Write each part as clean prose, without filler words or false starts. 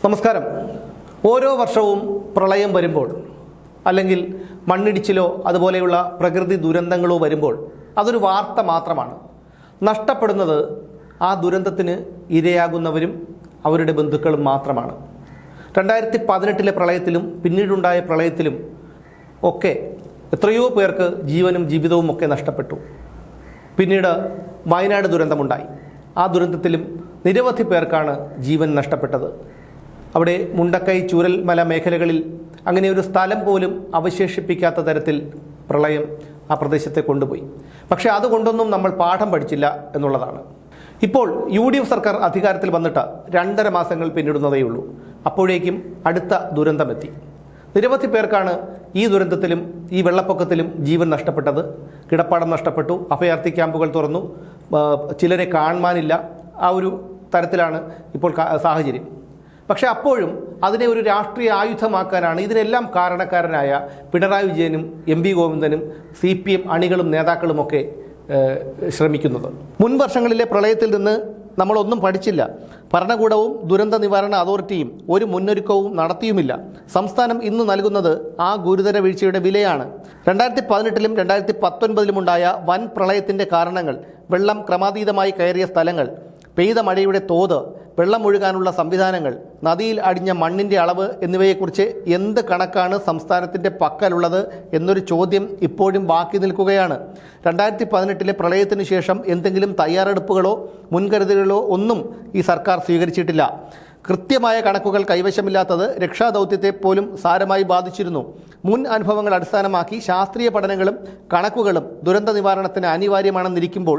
നമസ്കാരം. ഓരോ വർഷവും പ്രളയം വരുമ്പോൾ അല്ലെങ്കിൽ മണ്ണിടിച്ചിലോ അതുപോലെയുള്ള പ്രകൃതി ദുരന്തങ്ങളോ വരുമ്പോൾ അതൊരു വാർത്ത മാത്രമാണ്. നഷ്ടപ്പെടുന്നത് ആ ദുരന്തത്തിന് ഇരയാകുന്നവരും അവരുടെ ബന്ധുക്കളും മാത്രമാണ്. 2018 പ്രളയത്തിലും പിന്നീടുണ്ടായ പ്രളയത്തിലും ഒക്കെ എത്രയോ പേർക്ക് ജീവനും ജീവിതവും ഒക്കെ നഷ്ടപ്പെട്ടു. പിന്നീട് വയനാട് ദുരന്തമുണ്ടായി. ആ ദുരന്തത്തിലും നിരവധി പേർക്കാണ് ജീവൻ നഷ്ടപ്പെട്ടത്. അവിടെ മുണ്ടക്കൈ ചൂരൽമല മേഖലകളിൽ അങ്ങനെ ഒരു സ്ഥലം പോലും അവശേഷിപ്പിക്കാത്ത തരത്തിൽ പ്രളയം ആ പ്രദേശത്തെ കൊണ്ടുപോയി. പക്ഷേ അതുകൊണ്ടൊന്നും നമ്മൾ പാഠം പഠിച്ചില്ല എന്നുള്ളതാണ്. ഇപ്പോൾ UDF സർക്കാർ അധികാരത്തിൽ വന്നിട്ട് 2.5 മാസങ്ങൾ പിന്നിടുന്നതേയുള്ളൂ. അപ്പോഴേക്കും അടുത്ത ദുരന്തമെത്തി. നിരവധി പേർക്കാണ് ഈ ദുരന്തത്തിലും ഈ വെള്ളപ്പൊക്കത്തിലും ജീവൻ നഷ്ടപ്പെട്ടത്. കിടപ്പാടം നഷ്ടപ്പെട്ടു, അഭയാർത്ഥി ക്യാമ്പുകൾ തുറന്നു, ചിലരെ കാണാനില്ല. ആ ഒരു തരത്തിലാണ് ഇപ്പോൾ സാഹചര്യം. പക്ഷേ അപ്പോഴും അതിനെ ഒരു രാഷ്ട്രീയ ആയുധമാക്കാനാണ് ഇതിനെല്ലാം കാരണക്കാരനായ പിണറായി വിജയനും MV ഗോവിന്ദനും CPM അണികളും നേതാക്കളുമൊക്കെ ശ്രമിക്കുന്നത്. മുൻ വർഷങ്ങളിലെ പ്രളയത്തിൽ നിന്ന് നമ്മളൊന്നും പഠിച്ചില്ല. ഭരണകൂടവും ദുരന്ത നിവാരണ അതോറിറ്റിയും ഒരു മുന്നൊരുക്കവും നടത്തിയുമില്ല. സംസ്ഥാനം ഇന്ന് നൽകുന്നത് ആ ഗുരുതര വീഴ്ചയുടെ വിലയാണ്. 2018 2019 ഉണ്ടായ വൻ പ്രളയത്തിൻ്റെ കാരണങ്ങൾ, വെള്ളം ക്രമാതീതമായി കയറിയ സ്ഥലങ്ങൾ, പെയ്ത മഴയുടെ തോത്, വെള്ളം ഒഴുകാനുള്ള സംവിധാനങ്ങൾ, നദിയിൽ അടിഞ്ഞ മണ്ണിൻ്റെ അളവ് എന്നിവയെക്കുറിച്ച് എന്ത് കണക്കാണ് സംസ്ഥാനത്തിൻ്റെ പക്കലുള്ളത് എന്നൊരു ചോദ്യം ഇപ്പോഴും ബാക്കി നിൽക്കുകയാണ്. 2018 പ്രളയത്തിന് ശേഷം എന്തെങ്കിലും തയ്യാറെടുപ്പുകളോ മുൻകരുതലുകളോ ഒന്നും ഈ സർക്കാർ സ്വീകരിച്ചിട്ടില്ല. കൃത്യമായ കണക്കുകൾ കൈവശമില്ലാത്തത് രക്ഷാദൗത്യത്തെ പോലും സാരമായി ബാധിച്ചിരുന്നു. മുൻ അനുഭവങ്ങൾ അടിസ്ഥാനമാക്കി ശാസ്ത്രീയ പഠനങ്ങളും കണക്കുകളും ദുരന്ത നിവാരണത്തിന് അനിവാര്യമാണെന്നിരിക്കുമ്പോൾ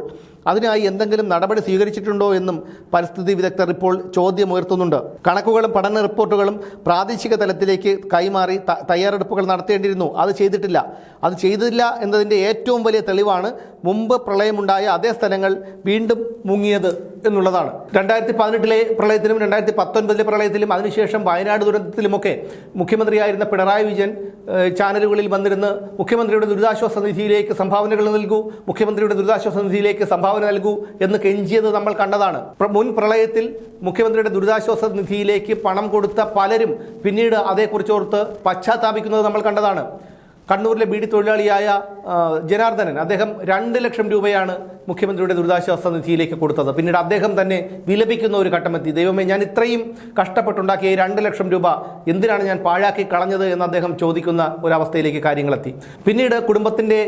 അതിനായി എന്തെങ്കിലും നടപടി സ്വീകരിച്ചിട്ടുണ്ടോ എന്നും പരിസ്ഥിതി വിദഗ്ധർ ഇപ്പോൾ ചോദ്യമുയർത്തുന്നുണ്ട്. കണക്കുകളും പഠന റിപ്പോർട്ടുകളും പ്രാദേശിക തലത്തിലേക്ക് കൈമാറി തയ്യാറെടുപ്പുകൾ നടത്തേണ്ടിയിരുന്നു. അത് ചെയ്തിട്ടില്ല. അത് ചെയ്തില്ല എന്നതിൻ്റെ ഏറ്റവും വലിയ തെളിവാണ് മുമ്പ് പ്രളയമുണ്ടായ അതേ സ്ഥലങ്ങൾ വീണ്ടും മുങ്ങിയത് എന്നുള്ളതാണ്. 2018 പ്രളയത്തിലും 2019 പ്രളയത്തിലും അതിനുശേഷം വയനാട് ദുരന്തത്തിലുമൊക്കെ മുഖ്യമന്ത്രിയായിരുന്ന പിണറായി വിജയൻ ചാനലുകളിൽ വന്നിരുന്ന് മുഖ്യമന്ത്രിയുടെ ദുരിതാശ്വാസ നിധിയിലേക്ക് സംഭാവനകൾ നൽകൂ, മുഖ്യമന്ത്രിയുടെ ദുരിതാശ്വാസ നിധിയിലേക്ക് സംഭാവന നൽകൂ എന്ന് കെഞ്ചിയത് നമ്മൾ കണ്ടതാണ്. മുൻ പ്രളയത്തിൽ മുഖ്യമന്ത്രിയുടെ ദുരിതാശ്വാസ നിധിയിലേക്ക് പണം കൊടുത്ത പലരും പിന്നീട് അതേക്കുറിച്ചോർത്ത് പശ്ചാത്താപിക്കുന്നത് നമ്മൾ കണ്ടതാണ്. കണ്ണൂരിലെ ബീഡി തൊഴിലാളിയായ ജനാർദ്ദനൻ, അദ്ദേഹം 2 ലക്ഷം രൂപയാണ് മുഖ്യമന്ത്രിയുടെ ദുരിതാശ്വാസ നിധിയിലേക്ക് കൊടുത്തത്. പിന്നീട് അദ്ദേഹം തന്നെ വിലപിക്കുന്ന ഒരു ഘട്ടമെത്തി. ദൈവമേ, ഞാൻ ഇത്രയും കഷ്ടപ്പെട്ടുണ്ടാക്കിയ 2 ലക്ഷം രൂപ എന്തിനാണ് ഞാൻ പാഴാക്കി കളഞ്ഞത് എന്ന് അദ്ദേഹം ചോദിക്കുന്ന ഒരവസ്ഥയിലേക്ക് കാര്യങ്ങളെത്തി. പിന്നീട് കുടുംബത്തിൻ്റെ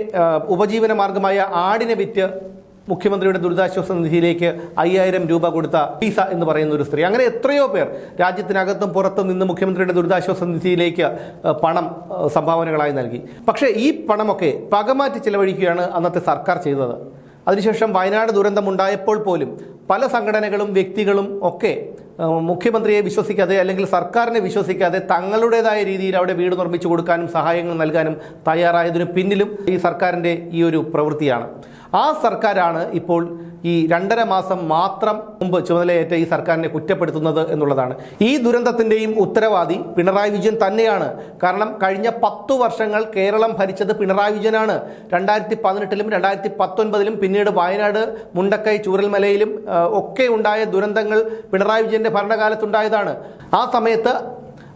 ഉപജീവന മാർഗമായ ആടിനെ വിറ്റ് മുഖ്യമന്ത്രിയുടെ ദുരിതാശ്വാസ നിധിയിലേക്ക് 5000 രൂപ കൊടുത്ത ലീസ എന്ന് പറയുന്ന ഒരു സ്ത്രീ, അങ്ങനെ എത്രയോ പേർ രാജ്യത്തിനകത്തും പുറത്തും നിന്ന് മുഖ്യമന്ത്രിയുടെ ദുരിതാശ്വാസ നിധിയിലേക്ക് പണം സംഭാവനകളായി നൽകി. പക്ഷേ ഈ പണമൊക്കെ പകമാറ്റി ചിലവഴിക്കുകയാണ് അന്നത്തെ സർക്കാർ ചെയ്തത്. അതിനുശേഷം വയനാട് ദുരന്തമുണ്ടായപ്പോൾ പോലും പല സംഘടനകളും വ്യക്തികളും ഒക്കെ മുഖ്യമന്ത്രിയെ വിശ്വസിക്കാതെ അല്ലെങ്കിൽ സർക്കാരിനെ വിശ്വസിക്കാതെ തങ്ങളുടേതായ രീതിയിൽ അവിടെ വീട് നിർമ്മിച്ചു കൊടുക്കാനും സഹായങ്ങൾ നൽകാനും തയ്യാറായതിനു പിന്നിലും ഈ സർക്കാരിൻ്റെ ഈ ഒരു പ്രവൃത്തിയാണ്. ആ സർക്കാരാണ് ഇപ്പോൾ ഈ 2.5 മാസം മാത്രം മുമ്പ് ചുമതലയേറ്റ ഈ സർക്കാരിനെ കുറ്റപ്പെടുത്തുന്നത് എന്നുള്ളതാണ്. ഈ ദുരന്തത്തിൻ്റെയും ഉത്തരവാദി പിണറായി വിജയൻ തന്നെയാണ്. കാരണം കഴിഞ്ഞ 10 വർഷങ്ങൾ കേരളം ഭരിച്ചത് പിണറായി വിജയനാണ്. 2018 2019 പിന്നീട് വയനാട്, മുണ്ടക്കൈ, ചൂരൽമലയിലും ഒക്കെ ഉണ്ടായ ദുരന്തങ്ങൾ പിണറായി വിജയൻ്റെ ഭരണകാലത്തുണ്ടായതാണ്.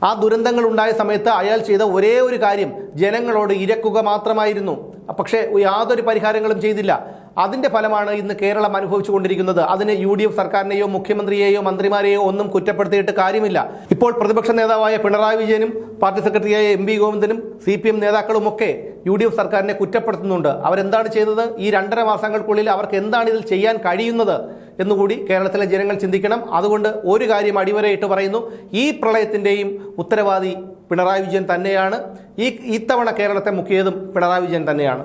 ആ ദുരന്തങ്ങൾ ഉണ്ടായ സമയത്ത് അയാൾ ചെയ്ത ഒരേ ഒരു കാര്യം ജനങ്ങളോട് ഇരക്കുക മാത്രമായിരുന്നു. പക്ഷേ യാതൊരു പരിഹാരങ്ങളും ചെയ്തില്ല. അതിൻ്റെ ഫലമാണ് ഇന്ന് കേരളം അനുഭവിച്ചു കൊണ്ടിരിക്കുന്നത്. അതിന് UDF സർക്കാരിനെയോ മുഖ്യമന്ത്രിയെയോ മന്ത്രിമാരെയോ ഒന്നും കുറ്റപ്പെടുത്തിയിട്ട് കാര്യമില്ല. ഇപ്പോൾ പ്രതിപക്ഷ നേതാവായ പിണറായി വിജയനും പാർട്ടി സെക്രട്ടറിയായ MV ഗോവിന്ദനും CPM നേതാക്കളുമൊക്കെ UDF സർക്കാരിനെ കുറ്റപ്പെടുത്തുന്നുണ്ട്. അവരെന്താണ് ചെയ്തത്? ഈ 2.5 മാസങ്ങൾക്കുള്ളിൽ അവർക്ക് എന്താണ് ഇതിൽ ചെയ്യാൻ കഴിയുന്നത് എന്നുകൂടി കേരളത്തിലെ ജനങ്ങൾ ചിന്തിക്കണം. അതുകൊണ്ട് ഒരു കാര്യം അടിവരയിട്ട് പറയുന്നു, ഈ പ്രളയത്തിൻ്റെയും ഉത്തരവാദി പിണറായി വിജയൻ തന്നെയാണ്. ഇത്തവണ കേരളത്തെ മുക്കിയതും പിണറായി വിജയൻ തന്നെയാണ്.